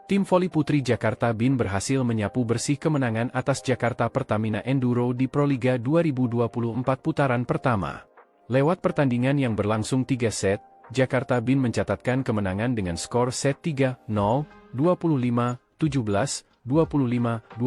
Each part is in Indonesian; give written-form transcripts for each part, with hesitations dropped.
Tim voli putri Jakarta BIN berhasil menyapu bersih kemenangan atas Jakarta Pertamina Enduro di Proliga 2024 putaran pertama. Lewat pertandingan yang berlangsung 3 set, Jakarta BIN mencatatkan kemenangan dengan skor set 3-0, 25-17, 25-21,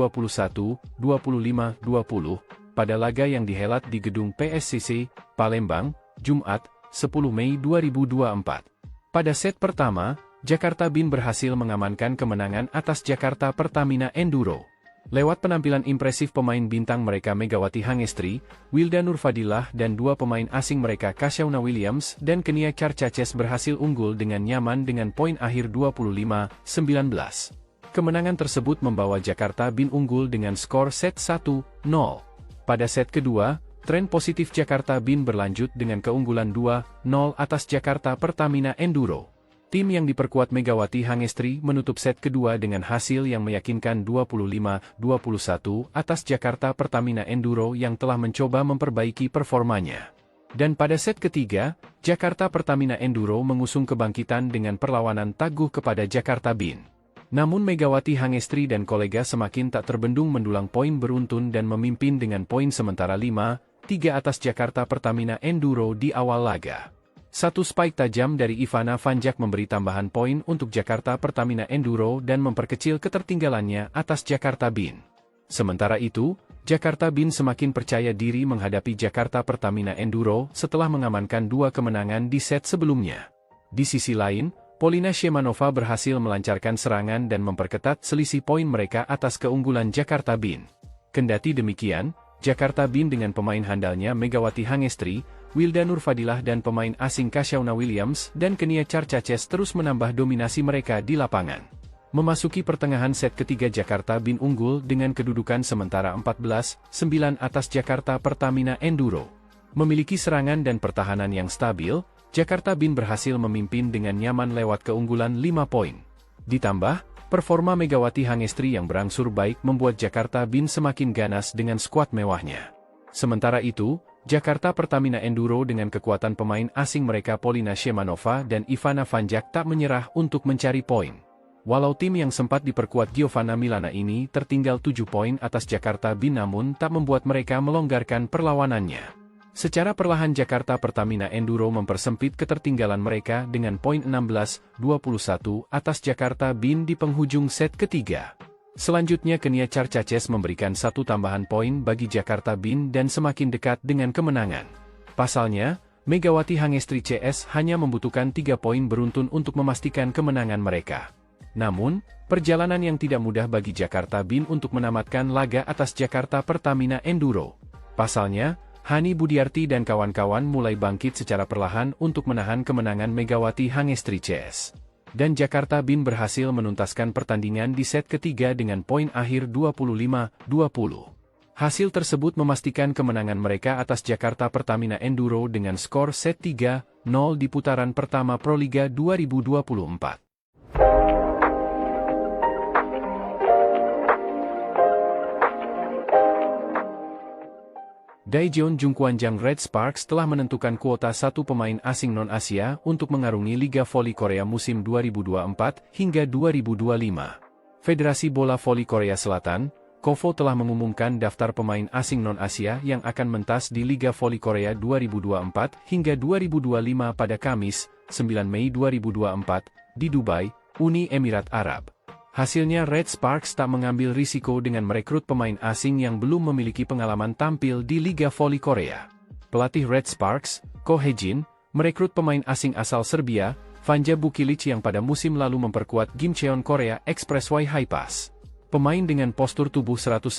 25-20, pada laga yang dihelat di gedung PSCC, Palembang, Jumat, 10 Mei 2024. Pada set pertama, Jakarta BIN berhasil mengamankan kemenangan atas Jakarta Pertamina Enduro. Lewat penampilan impresif pemain bintang mereka Megawati Hangestri, Wilda Nurfadilah dan dua pemain asing mereka Kasyauna Williams dan Kenia Charchaces berhasil unggul dengan nyaman dengan poin akhir 25-19. Kemenangan tersebut membawa Jakarta BIN unggul dengan skor set 1-0. Pada set kedua, tren positif Jakarta BIN berlanjut dengan keunggulan 2-0 atas Jakarta Pertamina Enduro. Tim yang diperkuat Megawati Hangestri menutup set kedua dengan hasil yang meyakinkan 25-21 atas Jakarta Pertamina Enduro yang telah mencoba memperbaiki performanya. Dan pada set ketiga, Jakarta Pertamina Enduro mengusung kebangkitan dengan perlawanan tangguh kepada Jakarta BIN. Namun Megawati Hangestri dan kolega semakin tak terbendung mendulang poin beruntun dan memimpin dengan poin sementara 5-3 atas Jakarta Pertamina Enduro di awal laga. Satu spike tajam dari Ivana Vanjak memberi tambahan poin untuk Jakarta Pertamina Enduro dan memperkecil ketertinggalannya atas Jakarta BIN. Sementara itu, Jakarta BIN semakin percaya diri menghadapi Jakarta Pertamina Enduro setelah mengamankan 2 kemenangan di set sebelumnya. Di sisi lain, Polina Shemanova berhasil melancarkan serangan dan memperketat selisih poin mereka atas keunggulan Jakarta BIN. Kendati demikian, Jakarta BIN dengan pemain handalnya Megawati Hangestri, Wilda Nurfadilah dan pemain asing Kasyauna Williams dan Kenia Charchaces terus menambah dominasi mereka di lapangan. Memasuki pertengahan set ketiga Jakarta BIN unggul dengan kedudukan sementara 14-9 atas Jakarta Pertamina Enduro. Memiliki serangan dan pertahanan yang stabil, Jakarta BIN berhasil memimpin dengan nyaman lewat keunggulan 5 poin. Ditambah, performa Megawati Hangestri yang berangsur baik membuat Jakarta BIN semakin ganas dengan skuad mewahnya. Sementara itu, Jakarta Pertamina Enduro dengan kekuatan pemain asing mereka Polina Shemanova dan Ivana Vanjak tak menyerah untuk mencari poin. Walau tim yang sempat diperkuat Giovanna Milana ini tertinggal 7 poin atas Jakarta BIN namun tak membuat mereka melonggarkan perlawanannya. Secara perlahan Jakarta Pertamina Enduro mempersempit ketertinggalan mereka dengan poin 16-21 atas Jakarta BIN di penghujung set ketiga. Selanjutnya Kenia Charchaces memberikan 1 tambahan poin bagi Jakarta BIN dan semakin dekat dengan kemenangan. Pasalnya, Megawati Hangestri CS hanya membutuhkan 3 poin beruntun untuk memastikan kemenangan mereka. Namun, perjalanan yang tidak mudah bagi Jakarta BIN untuk menamatkan laga atas Jakarta Pertamina Enduro. Pasalnya, Hani Budiarti dan kawan-kawan mulai bangkit secara perlahan untuk menahan kemenangan Megawati Hangestri CS. Dan Jakarta BIN berhasil menuntaskan pertandingan di set ketiga dengan poin akhir 25-20. Hasil tersebut memastikan kemenangan mereka atas Jakarta Pertamina Enduro dengan skor set 3-0 di putaran pertama Proliga 2024. Daejeon Jungkwanjang Red Sparks telah menentukan kuota 1 pemain asing non-Asia untuk mengarungi Liga Voli Korea musim 2024 hingga 2025. Federasi Bola Voli Korea Selatan, KOVO telah mengumumkan daftar pemain asing non-Asia yang akan mentas di Liga Voli Korea 2024 hingga 2025 pada Kamis, 9 Mei 2024, di Dubai, Uni Emirat Arab. Hasilnya Red Sparks tak mengambil risiko dengan merekrut pemain asing yang belum memiliki pengalaman tampil di Liga Voli Korea. Pelatih Red Sparks, Ko Hejin, merekrut pemain asing asal Serbia, Vanja Bukilic yang pada musim lalu memperkuat Gimcheon Korea Expressway High Pass. Pemain dengan postur tubuh 198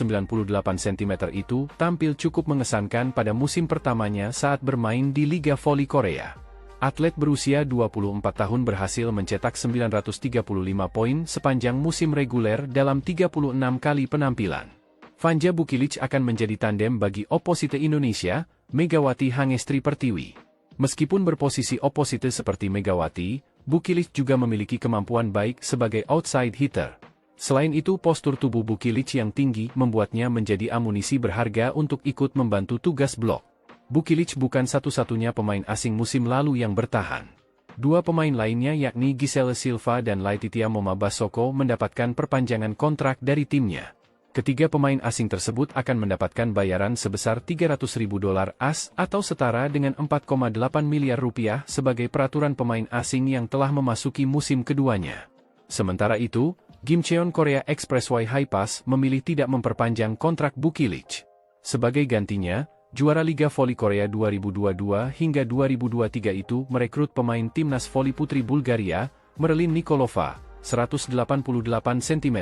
cm itu tampil cukup mengesankan pada musim pertamanya saat bermain di Liga Voli Korea. Atlet berusia 24 tahun berhasil mencetak 935 poin sepanjang musim reguler dalam 36 kali penampilan. Vanja Bukilic akan menjadi tandem bagi oposite Indonesia, Megawati Hangestri Pertiwi. Meskipun berposisi oposite seperti Megawati, Bukilic juga memiliki kemampuan baik sebagai outside hitter. Selain itu postur tubuh Bukilic yang tinggi membuatnya menjadi amunisi berharga untuk ikut membantu tugas blok. Bukilic bukan satu-satunya pemain asing musim lalu yang bertahan. Dua pemain lainnya yakni Giselle Silva dan Laetitia Moma Basoko mendapatkan perpanjangan kontrak dari timnya. Ketiga pemain asing tersebut akan mendapatkan bayaran sebesar $300.000 AS atau setara dengan 4,8 miliar rupiah sebagai peraturan pemain asing yang telah memasuki musim keduanya. Sementara itu, Gimcheon Korea Expressway Highpass memilih tidak memperpanjang kontrak Bukilic. Sebagai gantinya, juara Liga Voli Korea 2022 hingga 2023 itu merekrut pemain timnas voli putri Bulgaria, Merlin Nikolova, 188 cm.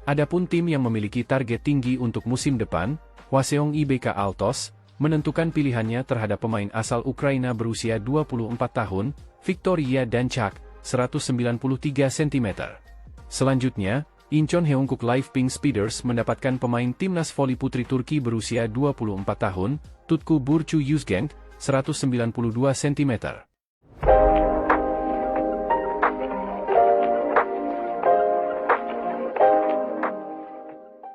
Adapun tim yang memiliki target tinggi untuk musim depan, Hwaseong IBK Altos, menentukan pilihannya terhadap pemain asal Ukraina berusia 24 tahun, Victoria Danchak, 193 cm. Selanjutnya, Incheon Heungkuk Live Pink Speeders mendapatkan pemain timnas voli putri Turki berusia 24 tahun, Tutku Burcu Yuzgenk, 192 cm.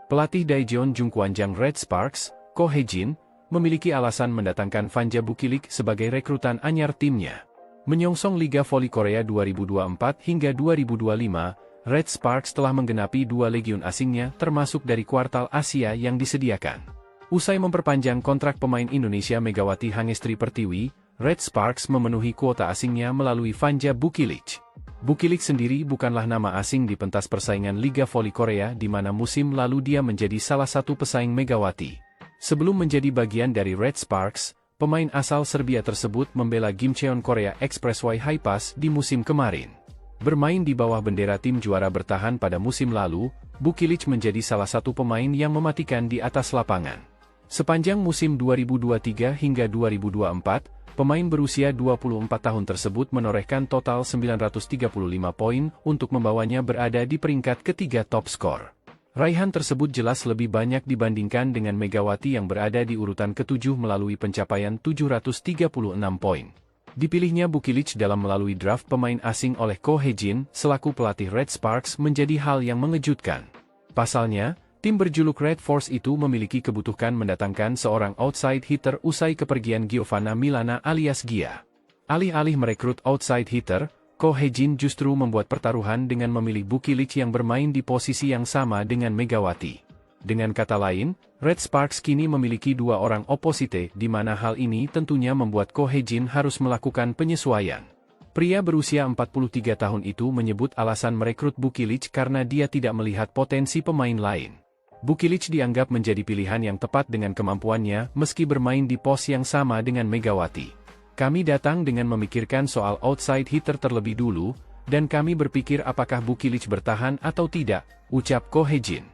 Pelatih Daejeon Jungkwanjang Red Sparks, Ko Hye-jin, memiliki alasan mendatangkan Vanja Bukilic sebagai rekrutan anyar timnya. Menyongsong Liga Voli Korea 2024 hingga 2025, Red Sparks telah menggenapi 2 legiun asingnya termasuk dari kuartal Asia yang disediakan. Usai memperpanjang kontrak pemain Indonesia Megawati Hangestri Pertiwi, Red Sparks memenuhi kuota asingnya melalui Vanja Bukilic. Bukilic sendiri bukanlah nama asing di pentas persaingan Liga Voli Korea di mana musim lalu dia menjadi salah satu pesaing Megawati. Sebelum menjadi bagian dari Red Sparks, pemain asal Serbia tersebut membela Gimcheon Korea Expressway Highpass di musim kemarin. Bermain di bawah bendera tim juara bertahan pada musim lalu, Bukilic menjadi salah satu pemain yang mematikan di atas lapangan. Sepanjang musim 2023 hingga 2024, pemain berusia 24 tahun tersebut menorehkan total 935 poin untuk membawanya berada di peringkat ketiga top skor. Raihan tersebut jelas lebih banyak dibandingkan dengan Megawati yang berada di urutan ketujuh melalui pencapaian 736 poin. Dipilihnya Bukilic dalam melalui draft pemain asing oleh Ko Hye-jin selaku pelatih Red Sparks menjadi hal yang mengejutkan. Pasalnya, tim berjuluk Red Force itu memiliki kebutuhan mendatangkan seorang outside hitter usai kepergian Giovanna Milana alias Gia. Alih-alih merekrut outside hitter, Ko Hye-jin justru membuat pertaruhan dengan memilih Bukilic yang bermain di posisi yang sama dengan Megawati. Dengan kata lain, Red Sparks kini memiliki 2 orang oposite di mana hal ini tentunya membuat Ko Hye-jin harus melakukan penyesuaian. Pria berusia 43 tahun itu menyebut alasan merekrut Bukilic karena dia tidak melihat potensi pemain lain. Bukilic dianggap menjadi pilihan yang tepat dengan kemampuannya meski bermain di pos yang sama dengan Megawati. Kami datang dengan memikirkan soal outside hitter terlebih dulu, dan kami berpikir apakah Bukilic bertahan atau tidak, ucap Ko Hye-jin.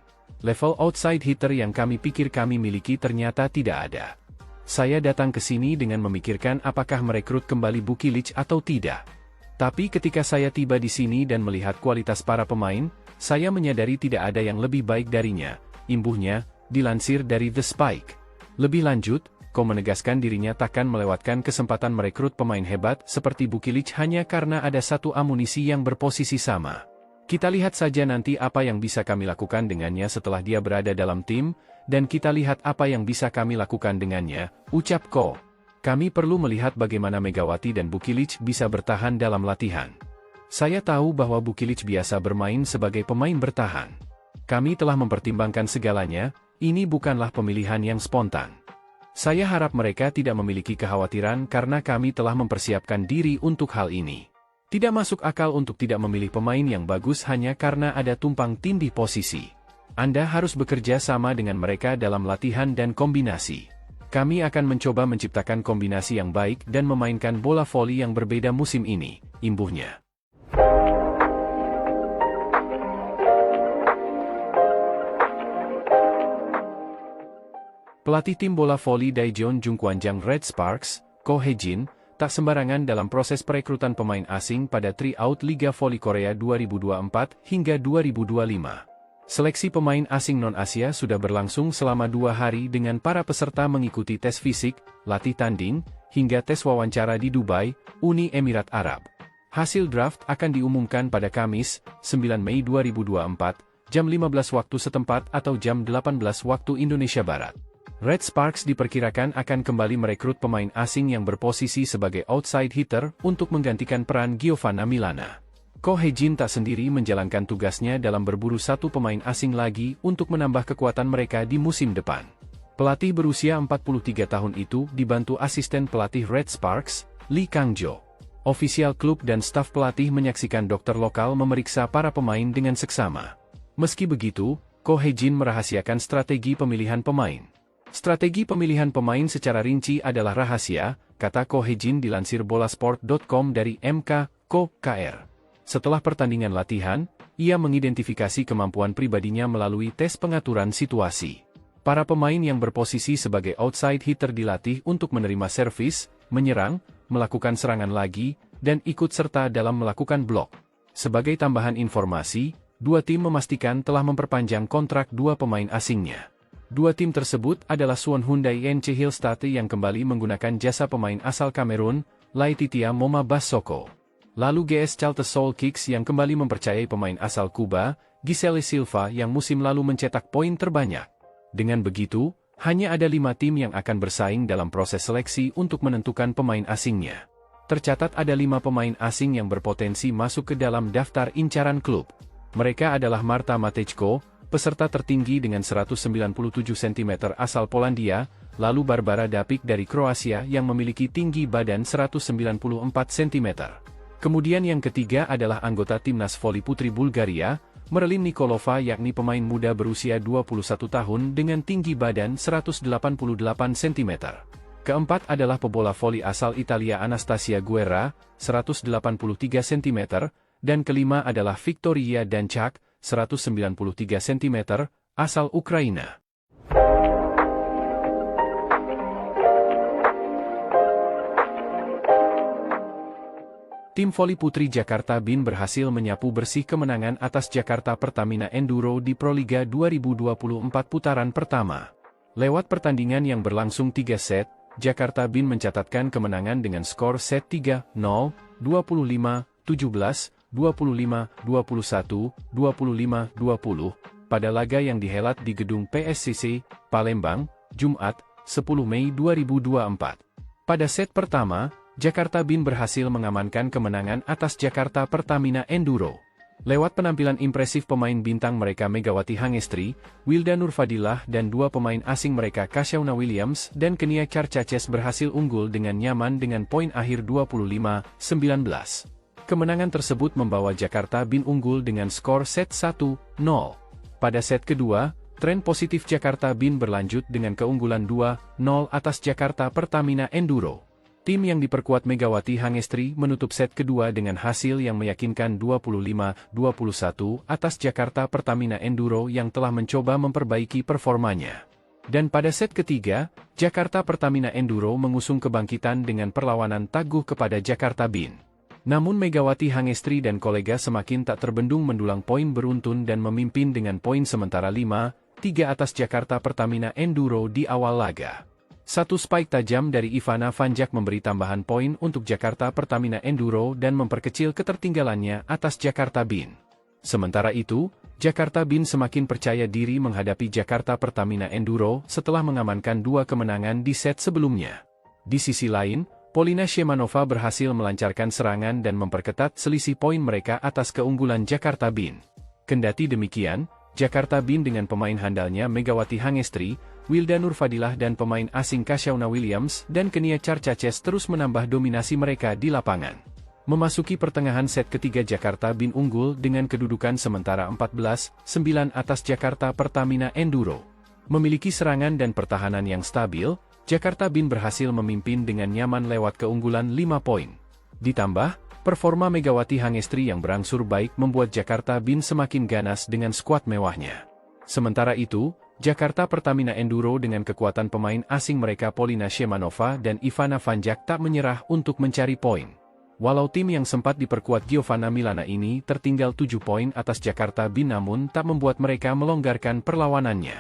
Level outside hitter yang kami pikir kami miliki ternyata tidak ada. Saya datang ke sini dengan memikirkan apakah merekrut kembali Bukilic atau tidak. Tapi ketika saya tiba di sini dan melihat kualitas para pemain, saya menyadari tidak ada yang lebih baik darinya, imbuhnya, dilansir dari The Spike. Lebih lanjut, Ko menegaskan dirinya takkan melewatkan kesempatan merekrut pemain hebat seperti Bukilic hanya karena ada satu amunisi yang berposisi sama. Kita lihat saja nanti apa yang bisa kami lakukan dengannya setelah dia berada dalam tim, dan kita lihat apa yang bisa kami lakukan dengannya, ucap Ko. Kami perlu melihat bagaimana Megawati dan Bukilic bisa bertahan dalam latihan. Saya tahu bahwa Bukilic biasa bermain sebagai pemain bertahan. Kami telah mempertimbangkan segalanya, ini bukanlah pemilihan yang spontan. Saya harap mereka tidak memiliki kekhawatiran karena kami telah mempersiapkan diri untuk hal ini. Tidak masuk akal untuk tidak memilih pemain yang bagus hanya karena ada tumpang tindih posisi. Anda harus bekerja sama dengan mereka dalam latihan dan kombinasi. Kami akan mencoba menciptakan kombinasi yang baik dan memainkan bola voli yang berbeda musim ini, imbuhnya. Pelatih tim bola voli Daejeon Jungkwanjang Red Sparks, Ko Hye-jin, tak sembarangan dalam proses perekrutan pemain asing pada tryout Liga Voli Korea 2024 hingga 2025. Seleksi pemain asing non-Asia sudah berlangsung selama 2 hari dengan para peserta mengikuti tes fisik, latih tanding, hingga tes wawancara di Dubai, Uni Emirat Arab. Hasil draft akan diumumkan pada Kamis, 9 Mei 2024, jam 15 waktu setempat atau jam 18 waktu Indonesia Barat. Red Sparks diperkirakan akan kembali merekrut pemain asing yang berposisi sebagai outside hitter untuk menggantikan peran Giovanna Milana. Ko Hee-jin tak sendiri menjalankan tugasnya dalam berburu satu pemain asing lagi untuk menambah kekuatan mereka di musim depan. Pelatih berusia 43 tahun itu dibantu asisten pelatih Red Sparks, Lee Kang-jo. Ofisial klub dan staf pelatih menyaksikan dokter lokal memeriksa para pemain dengan seksama. Meski begitu, Ko Hee-jin merahasiakan strategi pemilihan pemain. Strategi pemilihan pemain secara rinci adalah rahasia, kata Ko Hee-jin dilansir bolasport.com dari MK Ko KR. Setelah pertandingan latihan, ia mengidentifikasi kemampuan pribadinya melalui tes pengaturan situasi. Para pemain yang berposisi sebagai outside hitter dilatih untuk menerima servis, menyerang, melakukan serangan lagi, dan ikut serta dalam melakukan blok. Sebagai tambahan informasi, dua tim memastikan telah memperpanjang kontrak dua pemain asingnya. Dua tim tersebut adalah Suwon Hyundai NC Hillstate yang kembali menggunakan jasa pemain asal Kamerun, Laetitia Moma Bassoko. Lalu GS Charlton Seoul Kicks yang kembali mempercayai pemain asal Kuba, Gisele Silva yang musim lalu mencetak poin terbanyak. Dengan begitu, hanya ada 5 tim yang akan bersaing dalam proses seleksi untuk menentukan pemain asingnya. Tercatat ada 5 pemain asing yang berpotensi masuk ke dalam daftar incaran klub. Mereka adalah Marta Matejko, peserta tertinggi dengan 197 cm asal Polandia, lalu Barbara Dapik dari Kroasia yang memiliki tinggi badan 194 cm. Kemudian yang ketiga adalah anggota timnas voli putri Bulgaria, Merlin Nikolova yakni pemain muda berusia 21 tahun dengan tinggi badan 188 cm. Keempat adalah pebola voli asal Italia Anastasia Guerra, 183 cm, dan kelima adalah Victoria Danchak, 193 cm, asal Ukraina. Tim voli putri Jakarta BIN berhasil menyapu bersih kemenangan atas Jakarta Pertamina Enduro di Proliga 2024 putaran pertama. Lewat pertandingan yang berlangsung 3 set, Jakarta BIN mencatatkan kemenangan dengan skor set 3-0, 25-17, 25-21, 25-20, pada laga yang dihelat di gedung PSCC, Palembang, Jumat, 10 Mei 2024. Pada set pertama, Jakarta BIN berhasil mengamankan kemenangan atas Jakarta Pertamina Enduro. Lewat penampilan impresif pemain bintang mereka Megawati Hangestri, Wilda Nurfadilah dan dua pemain asing mereka Kashauna Williams dan Kenia Charchaches berhasil unggul dengan nyaman dengan poin akhir 25-19. Kemenangan tersebut membawa Jakarta BIN unggul dengan skor set 1-0. Pada set kedua, tren positif Jakarta BIN berlanjut dengan keunggulan 2-0 atas Jakarta Pertamina Enduro. Tim yang diperkuat Megawati Hangestri menutup set kedua dengan hasil yang meyakinkan 25-21 atas Jakarta Pertamina Enduro yang telah mencoba memperbaiki performanya. Dan pada set ketiga, Jakarta Pertamina Enduro mengusung kebangkitan dengan perlawanan tangguh kepada Jakarta BIN. Namun Megawati Hangestri dan kolega semakin tak terbendung mendulang poin beruntun dan memimpin dengan poin sementara 5-3 atas Jakarta Pertamina Enduro di awal laga. Satu spike tajam dari Ivana Vanjak memberi tambahan poin untuk Jakarta Pertamina Enduro dan memperkecil ketertinggalannya atas Jakarta BIN. Sementara itu, Jakarta BIN semakin percaya diri menghadapi Jakarta Pertamina Enduro setelah mengamankan 2 kemenangan di set sebelumnya. Di sisi lain, Polina Shemanova berhasil melancarkan serangan dan memperketat selisih poin mereka atas keunggulan Jakarta BIN. Kendati demikian, Jakarta BIN dengan pemain handalnya Megawati Hangestri, Wilda Nurfadilah dan pemain asing Kashauna Williams dan Kenia Charchaches terus menambah dominasi mereka di lapangan. Memasuki pertengahan set ketiga Jakarta BIN unggul dengan kedudukan sementara 14-9 atas Jakarta Pertamina Enduro. Memiliki serangan dan pertahanan yang stabil, Jakarta BIN berhasil memimpin dengan nyaman lewat keunggulan 5 poin. Ditambah, performa Megawati Hangestri yang berangsur baik membuat Jakarta BIN semakin ganas dengan skuad mewahnya. Sementara itu, Jakarta Pertamina Enduro dengan kekuatan pemain asing mereka Polina Shemanova dan Ivana Vanjak tak menyerah untuk mencari poin. Walau tim yang sempat diperkuat Giovanna Milana ini tertinggal 7 poin atas Jakarta BIN namun tak membuat mereka melonggarkan perlawanannya.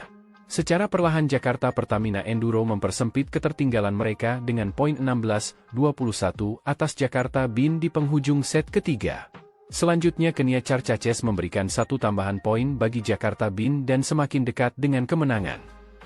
Secara perlahan Jakarta Pertamina Enduro mempersempit ketertinggalan mereka dengan poin 16-21 atas Jakarta BIN di penghujung set ketiga. Selanjutnya Kenia Charchaches memberikan 1 tambahan poin bagi Jakarta BIN dan semakin dekat dengan kemenangan.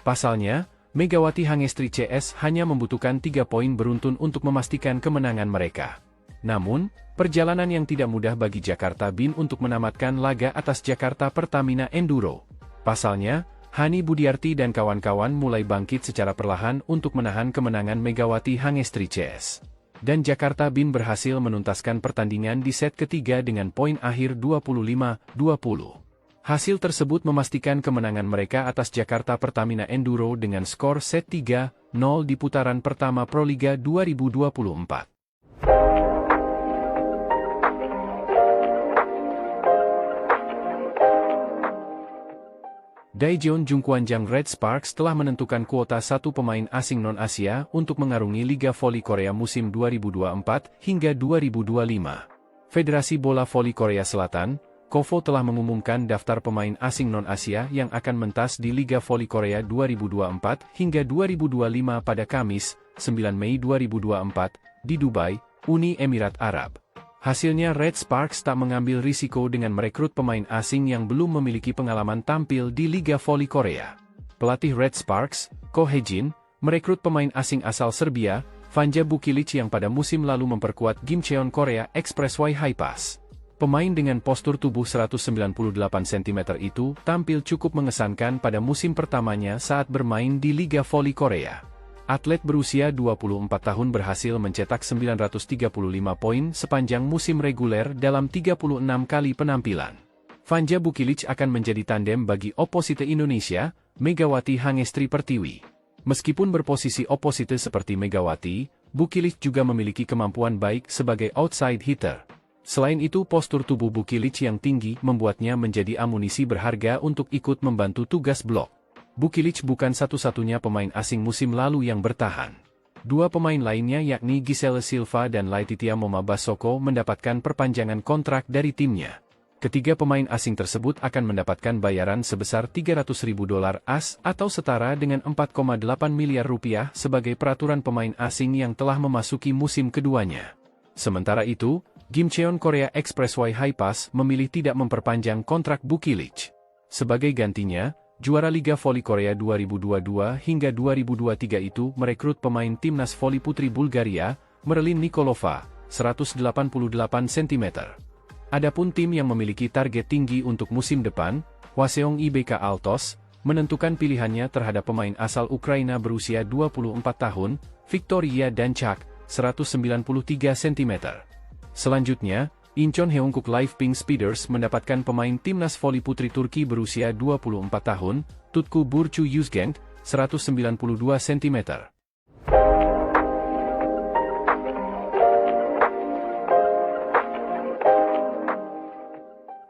Pasalnya, Megawati Hangestri CS hanya membutuhkan 3 poin beruntun untuk memastikan kemenangan mereka. Namun, perjalanan yang tidak mudah bagi Jakarta Bin untuk menamatkan laga atas Jakarta Pertamina Enduro. Pasalnya, Hani Budiarti dan kawan-kawan mulai bangkit secara perlahan untuk menahan kemenangan Megawati Hangestri CS. Dan Jakarta Bin berhasil menuntaskan pertandingan di set ketiga dengan poin akhir 25-20. Hasil tersebut memastikan kemenangan mereka atas Jakarta Pertamina Enduro dengan skor set 3-0 di putaran pertama Proliga 2024. Daejeon Jungkwanjang Red Sparks telah menentukan kuota 1 pemain asing non-Asia untuk mengarungi Liga Voli Korea musim 2024 hingga 2025. Federasi Bola Voli Korea Selatan, KOVO telah mengumumkan daftar pemain asing non-Asia yang akan mentas di Liga Voli Korea 2024 hingga 2025 pada Kamis, 9 Mei 2024, di Dubai, Uni Emirat Arab. Hasilnya Red Sparks tak mengambil risiko dengan merekrut pemain asing yang belum memiliki pengalaman tampil di Liga Voli Korea. Pelatih Red Sparks, Ko Hejin, merekrut pemain asing asal Serbia, Vanja Bukilic yang pada musim lalu memperkuat Gimcheon Korea Expressway Hi-Pass. Pemain dengan postur tubuh 198 cm itu tampil cukup mengesankan pada musim pertamanya saat bermain di Liga Voli Korea. Atlet berusia 24 tahun berhasil mencetak 935 poin sepanjang musim reguler dalam 36 kali penampilan. Vanja Bukilic akan menjadi tandem bagi oposite Indonesia, Megawati Hangestri Pertiwi. Meskipun berposisi oposite seperti Megawati, Bukilic juga memiliki kemampuan baik sebagai outside hitter. Selain itu, postur tubuh Bukilic yang tinggi membuatnya menjadi amunisi berharga untuk ikut membantu tugas blok. Bukilic bukan satu-satunya pemain asing musim lalu yang bertahan. Dua pemain lainnya yakni Giselle Silva dan Laetitia Moma Basoko mendapatkan perpanjangan kontrak dari timnya. Ketiga pemain asing tersebut akan mendapatkan bayaran sebesar $300.000 AS atau setara dengan 4,8 miliar rupiah sebagai peraturan pemain asing yang telah memasuki musim keduanya. Sementara itu, Gimcheon Korea Expressway Hi-Pass memilih tidak memperpanjang kontrak Bukilic. Sebagai gantinya, juara Liga Voli Korea 2022 hingga 2023 itu merekrut pemain timnas voli putri Bulgaria, Merlin Nikolova, 188 cm. Adapun tim yang memiliki target tinggi untuk musim depan, Hwaseong IBK Altos, menentukan pilihannya terhadap pemain asal Ukraina berusia 24 tahun, Victoria Danchak, 193 cm. Selanjutnya, Incheon Heungkuk Live Pink Speeders mendapatkan pemain timnas voli putri Turki berusia 24 tahun, Tutku Burcu Yuzgenk, 192 cm.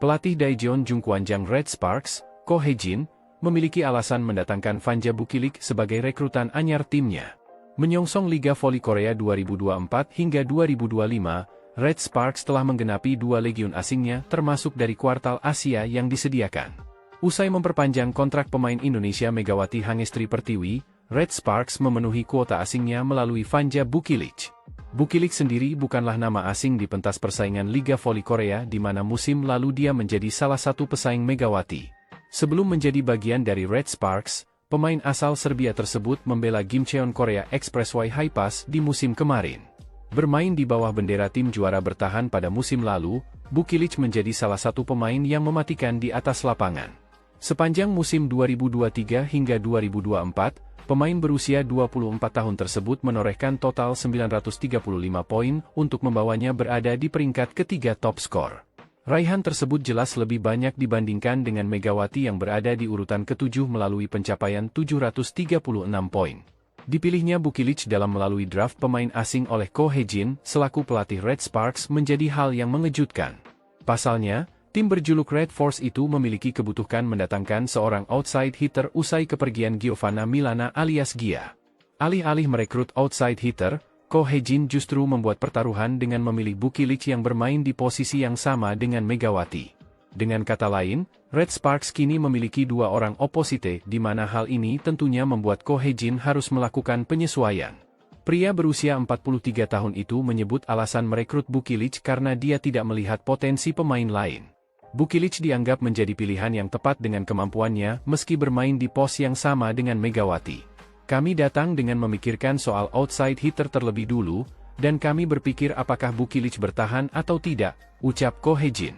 Pelatih Daejeon Jungkwanjang Red Sparks, Ko Hejin, memiliki alasan mendatangkan Vanja Bukilic sebagai rekrutan anyar timnya. Menyongsong Liga Voli Korea 2024 hingga 2025, Red Sparks telah menggenapi 2 legiun asingnya termasuk dari kuartal Asia yang disediakan. Usai memperpanjang kontrak pemain Indonesia Megawati Hangestri Pertiwi, Red Sparks memenuhi kuota asingnya melalui Vanja Bukilic. Bukilic sendiri bukanlah nama asing di pentas persaingan Liga Voli Korea di mana musim lalu dia menjadi salah satu pesaing Megawati. Sebelum menjadi bagian dari Red Sparks, pemain asal Serbia tersebut membela Gimcheon Korea Expressway Hi-Pass di musim kemarin. Bermain di bawah bendera tim juara bertahan pada musim lalu, Bukilic menjadi salah satu pemain yang mematikan di atas lapangan. Sepanjang musim 2023 hingga 2024, pemain berusia 24 tahun tersebut menorehkan total 935 poin untuk membawanya berada di peringkat ketiga top skor. Raihan tersebut jelas lebih banyak dibandingkan dengan Megawati yang berada di urutan ketujuh melalui pencapaian 736 poin. Dipilihnya Bukilic dalam melalui draft pemain asing oleh Ko Hejin selaku pelatih Red Sparks menjadi hal yang mengejutkan. Pasalnya, tim berjuluk Red Force itu memiliki kebutuhan mendatangkan seorang outside hitter usai kepergian Giovanna Milana alias Gia. Alih-alih merekrut outside hitter, Ko Hejin justru membuat pertaruhan dengan memilih Bukilic yang bermain di posisi yang sama dengan Megawati. Dengan kata lain, Red Sparks kini memiliki 2 orang oposite di mana hal ini tentunya membuat Ko Hejin harus melakukan penyesuaian. Pria berusia 43 tahun itu menyebut alasan merekrut Bukilic karena dia tidak melihat potensi pemain lain. Bukilic dianggap menjadi pilihan yang tepat dengan kemampuannya meski bermain di pos yang sama dengan Megawati. Kami datang dengan memikirkan soal outside hitter terlebih dulu, dan kami berpikir apakah Vukilic bertahan atau tidak, ucap Ko Hejin.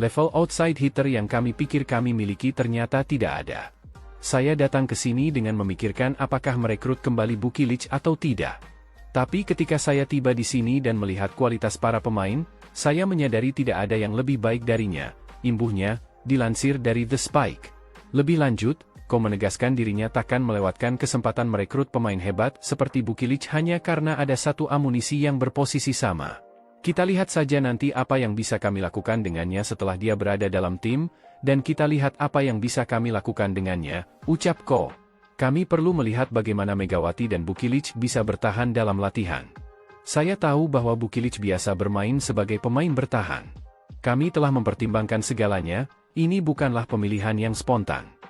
Level outside hitter yang kami pikir kami miliki ternyata tidak ada. Saya datang ke sini dengan memikirkan apakah merekrut kembali Vukilic atau tidak. Tapi ketika saya tiba di sini dan melihat kualitas para pemain, saya menyadari tidak ada yang lebih baik darinya, imbuhnya, dilansir dari The Spike. Lebih lanjut, Ko menegaskan dirinya takkan melewatkan kesempatan merekrut pemain hebat seperti Vukilic hanya karena ada satu amunisi yang berposisi sama. Kita lihat saja nanti apa yang bisa kami lakukan dengannya setelah dia berada dalam tim, dan kita lihat apa yang bisa kami lakukan dengannya, ucap Ko. Kami perlu melihat bagaimana Megawati dan Vukilic bisa bertahan dalam latihan. Saya tahu bahwa Vukilic biasa bermain sebagai pemain bertahan. Kami telah mempertimbangkan segalanya, ini bukanlah pemilihan yang spontan.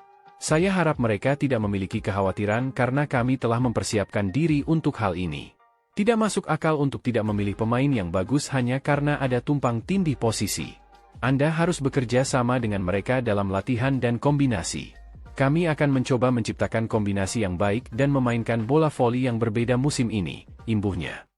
Saya harap mereka tidak memiliki kekhawatiran karena kami telah mempersiapkan diri untuk hal ini. Tidak masuk akal untuk tidak memilih pemain yang bagus hanya karena ada tumpang tindih posisi. Anda harus bekerja sama dengan mereka dalam latihan dan kombinasi. Kami akan mencoba menciptakan kombinasi yang baik dan memainkan bola voli yang berbeda musim ini, imbuhnya.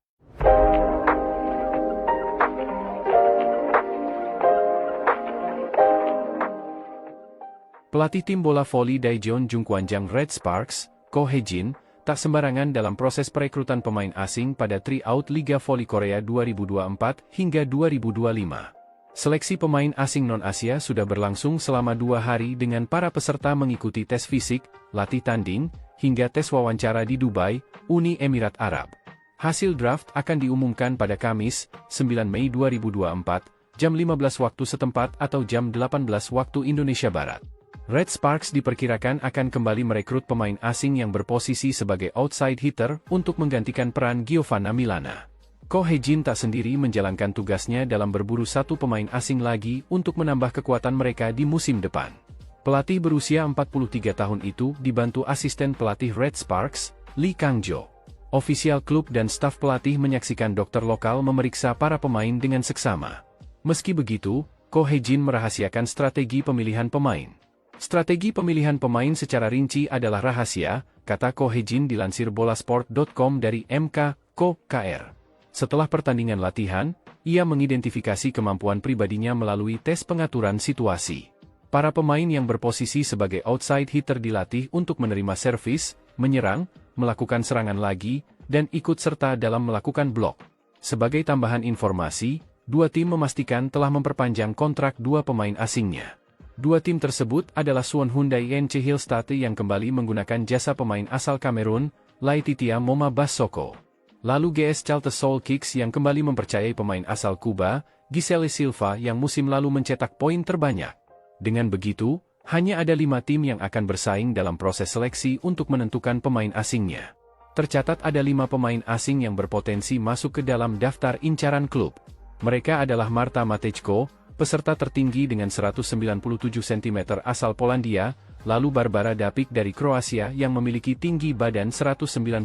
Pelatih tim bola voli Daejeon Jungkwanjang Red Sparks, Ko Hejin, tak sembarangan dalam proses perekrutan pemain asing pada tryout Liga Voli Korea 2024 hingga 2025. Seleksi pemain asing non-Asia sudah berlangsung selama 2 hari dengan para peserta mengikuti tes fisik, latih tanding, hingga tes wawancara di Dubai, Uni Emirat Arab. Hasil draft akan diumumkan pada Kamis, 9 Mei 2024, jam 15 waktu setempat atau jam 18 waktu Indonesia Barat. Red Sparks diperkirakan akan kembali merekrut pemain asing yang berposisi sebagai outside hitter untuk menggantikan peran Giovanna Milana. Ko Hejin tak sendiri menjalankan tugasnya dalam berburu satu pemain asing lagi untuk menambah kekuatan mereka di musim depan. Pelatih berusia 43 tahun itu dibantu asisten pelatih Red Sparks, Lee Kang-jo. Ofisial klub dan staf pelatih menyaksikan dokter lokal memeriksa para pemain dengan seksama. Meski begitu, Ko Hejin merahasiakan strategi pemilihan pemain. Strategi pemilihan pemain secara rinci adalah rahasia, kata Ko Hejin dilansir bolasport.com dari MK, Ko, KR. Setelah pertandingan latihan, ia mengidentifikasi kemampuan pribadinya melalui tes pengaturan situasi. Para pemain yang berposisi sebagai outside hitter dilatih untuk menerima servis, menyerang, melakukan serangan lagi, dan ikut serta dalam melakukan blok. Sebagai tambahan informasi, dua tim memastikan telah memperpanjang kontrak dua pemain asingnya. Dua tim tersebut adalah Suwon Hyundai NC Hillstate yang kembali menggunakan jasa pemain asal Kamerun, Laetitia Moma Bassoko. Lalu GS Charlton Seoul Kicks yang kembali mempercayai pemain asal Kuba, Gisele Silva yang musim lalu mencetak poin terbanyak. Dengan begitu, hanya ada 5 tim yang akan bersaing dalam proses seleksi untuk menentukan pemain asingnya. Tercatat ada 5 pemain asing yang berpotensi masuk ke dalam daftar incaran klub. Mereka adalah Marta Matejko, peserta tertinggi dengan 197 cm asal Polandia, lalu Barbara Dapik dari Kroasia yang memiliki tinggi badan 194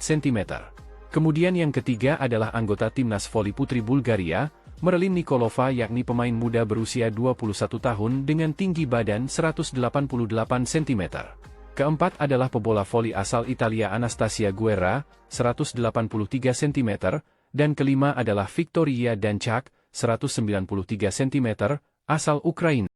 cm. Kemudian yang ketiga adalah anggota timnas voli putri Bulgaria, Merlin Nikolova yakni pemain muda berusia 21 tahun dengan tinggi badan 188 cm. Keempat adalah pebola voli asal Italia Anastasia Guerra, 183 cm, dan kelima adalah Victoria Danchak, 193 cm, asal Ukraina.